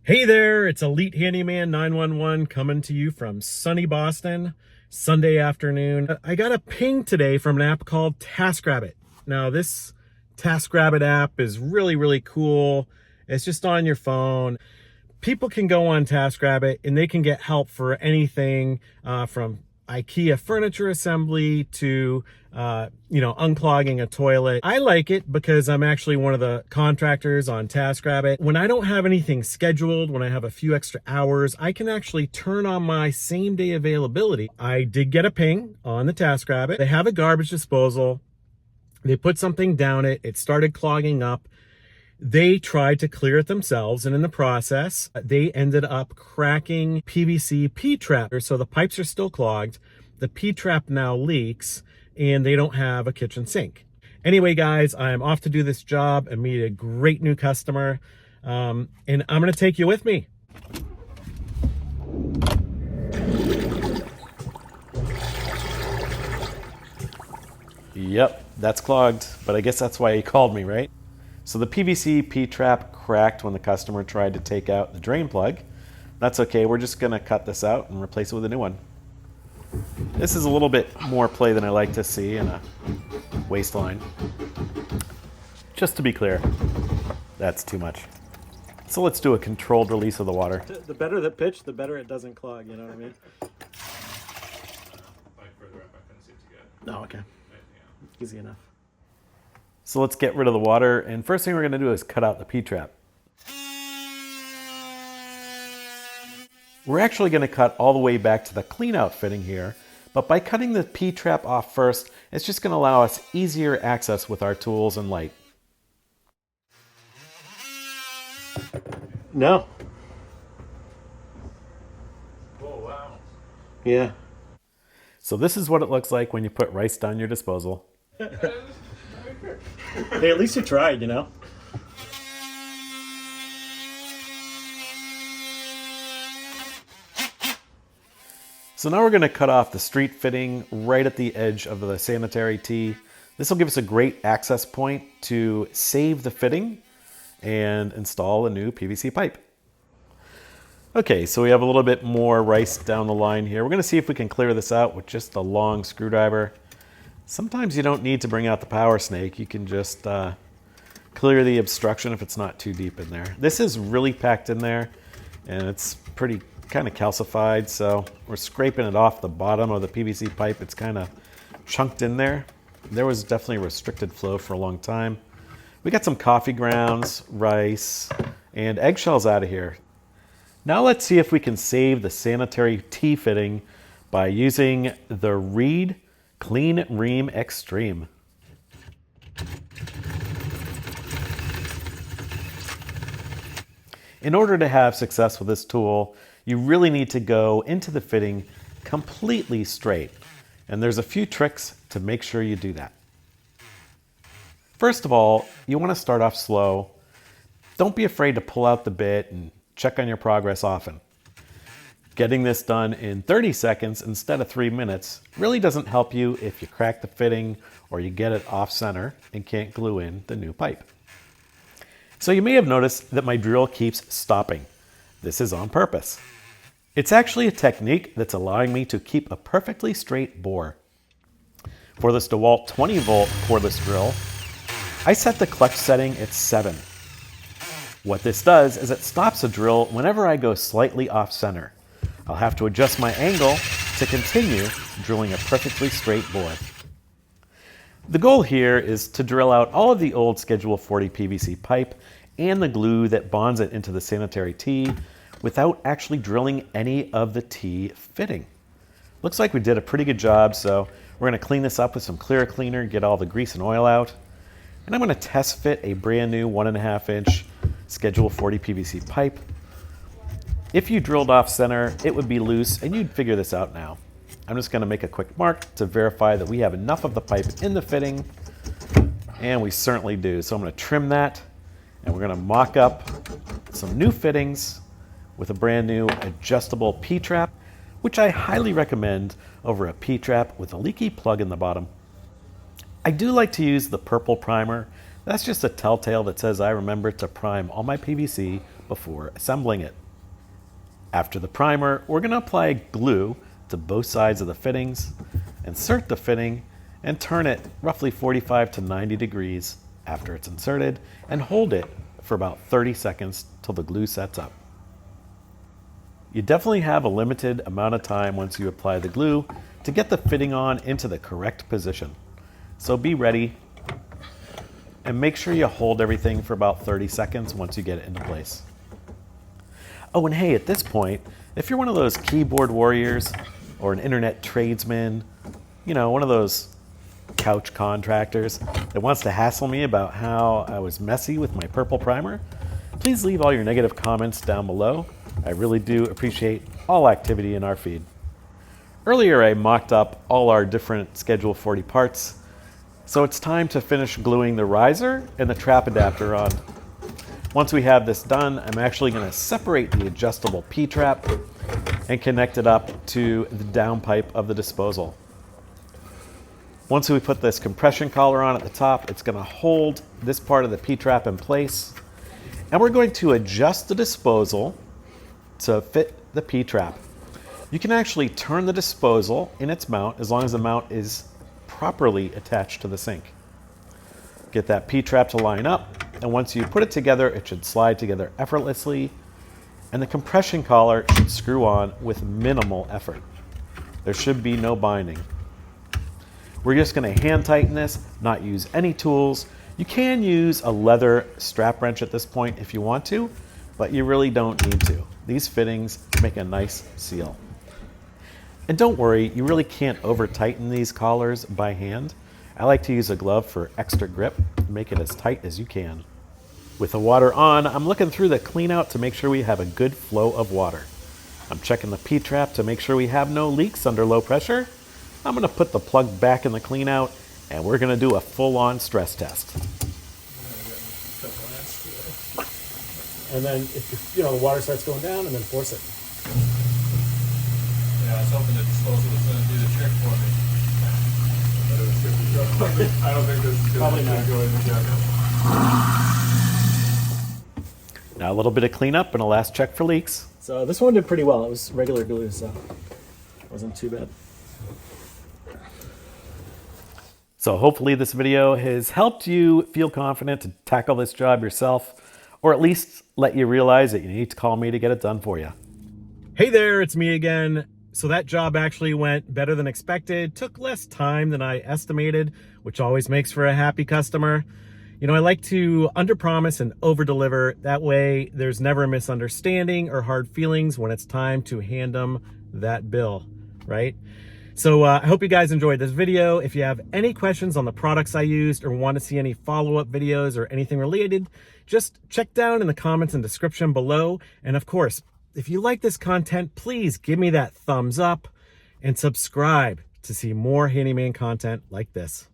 Hey there, it's Elite Handyman 911 coming to you from sunny Boston, Sunday afternoon. I got a ping today from an app called taskrabbit. Now this taskrabbit app is really cool. It's just on your phone. People can go on taskrabbit and they can get help for anything from IKEA furniture assembly to unclogging a toilet. I like it because I'm actually one of the contractors on taskrabbit. When I don't have anything scheduled, when I have a few extra hours, I can actually turn on my same day availability. I did get a ping on the taskrabbit. They have a garbage disposal. They put something down it. It started clogging up. They tried to clear it themselves, and in the process, they ended up cracking PVC ptrap. So the pipes are still clogged. The ptrap now leaks, and they don't have a kitchen sink. Anyway, guys, I'm off to do this job and meet a great new customer, and I'm going to take you with me. Yep, that's clogged, but I guess that's why he called me, right? So the PVC P-trap cracked when the customer tried to take out the drain plug. That's okay, we're just gonna cut this out and replace it with a new one. This is a little bit more play than I like to see in a waistline. Just to be clear, that's too much. So let's do a controlled release of the water. The better the pitch, the better it doesn't clog, you know what I mean? Further up, I couldn't see it too good. Oh, okay. Easy enough. So let's get rid of the water, and first thing we're going to do is cut out the P-trap. We're actually going to cut all the way back to the clean-out fitting here, but by cutting the P-trap off first, it's just going to allow us easier access with our tools and light. No. Oh, wow. Yeah. So this is what it looks like when you put rice down your disposal. Hey, at least you tried, you know? So now we're going to cut off the street fitting right at the edge of the sanitary tee. This will give us a great access point to save the fitting and install a new PVC pipe. Okay, so we have a little bit more rice down the line here. We're going to see if we can clear this out with just a long screwdriver. Sometimes you don't need to bring out the power snake. You can just clear the obstruction if it's not too deep in there. This is really packed in there, and it's pretty kind of calcified, so we're scraping it off the bottom of the PVC pipe. It's kind of chunked in there. There was definitely restricted flow for a long time. We got some coffee grounds, rice, and eggshells out of here. Now let's see if we can save the sanitary tee fitting by using the Clean Ream Extreme. In order to have success with this tool, you really need to go into the fitting completely straight. And there's a few tricks to make sure you do that. First of all, you want to start off slow. Don't be afraid to pull out the bit and check on your progress often. Getting this done in 30 seconds instead of 3 minutes really doesn't help you if you crack the fitting or you get it off center and can't glue in the new pipe. So you may have noticed that my drill keeps stopping. This is on purpose. It's actually a technique that's allowing me to keep a perfectly straight bore. For this DeWalt 20-volt cordless drill, I set the clutch setting at 7. What this does is it stops the drill whenever I go slightly off center. I'll have to adjust my angle to continue drilling a perfectly straight bore. The goal here is to drill out all of the old Schedule 40 PVC pipe and the glue that bonds it into the sanitary tee without actually drilling any of the tee fitting. Looks like we did a pretty good job, so we're going to clean this up with some clear cleaner, get all the grease and oil out. And I'm going to test fit a brand new 1.5 inch Schedule 40 PVC pipe. If you drilled off center, it would be loose, and you'd figure this out now. I'm just going to make a quick mark to verify that we have enough of the pipe in the fitting, and we certainly do. So I'm going to trim that, and we're going to mock up some new fittings with a brand new adjustable P-trap, which I highly recommend over a P-trap with a leaky plug in the bottom. I do like to use the purple primer. That's just a telltale that says I remember to prime all my PVC before assembling it. After the primer, we're going to apply glue to both sides of the fittings, insert the fitting, and turn it roughly 45 to 90 degrees after it's inserted, and hold it for about 30 seconds till the glue sets up. You definitely have a limited amount of time once you apply the glue to get the fitting on into the correct position. So be ready and make sure you hold everything for about 30 seconds once you get it into place. Oh, and hey, at this point, if you're one of those keyboard warriors or an internet tradesman, you know, one of those couch contractors that wants to hassle me about how I was messy with my purple primer, please leave all your negative comments down below. I really do appreciate all activity in our feed. Earlier, I mocked up all our different Schedule 40 parts, so it's time to finish gluing the riser and the trap adapter on. Once we have this done, I'm actually going to separate the adjustable P-trap and connect it up to the downpipe of the disposal. Once we put this compression collar on at the top, it's going to hold this part of the P-trap in place. And we're going to adjust the disposal to fit the P-trap. You can actually turn the disposal in its mount as long as the mount is properly attached to the sink. Get that P-trap to line up, and once you put it together, it should slide together effortlessly, and the compression collar should screw on with minimal effort. There should be no binding. We're just going to hand tighten this, not use any tools. You can use a leather strap wrench at this point if you want to, but you really don't need to. These fittings make a nice seal. And don't worry, you really can't over tighten these collars by hand. I like to use a glove for extra grip and make it as tight as you can. With the water on, I'm looking through the clean out to make sure we have a good flow of water. I'm checking the P-trap to make sure we have no leaks under low pressure. I'm going to put the plug back in the clean out, and we're going to do a full-on stress test. And then if the water starts going down, and then force it. Yeah, I was hoping the disposal was going to do the trick for me. I don't think this is Probably not. go in the jacket. Now a little bit of cleanup and a last check for leaks. So this one did pretty well. It was regular glue, so it wasn't too bad. So hopefully this video has helped you feel confident to tackle this job yourself, or at least let you realize that you need to call me to get it done for you. Hey there, it's me again. So that job actually went better than expected, took less time than I estimated, which always makes for a happy customer. You know, I like to underpromise and overdeliver. That way there's never a misunderstanding or hard feelings when it's time to hand them that bill, right? So I hope you guys enjoyed this video. If you have any questions on the products I used or want to see any follow-up videos or anything related, just check down in the comments and description below. And of course, if you like this content, please give me that thumbs up and subscribe to see more Handyman content like this.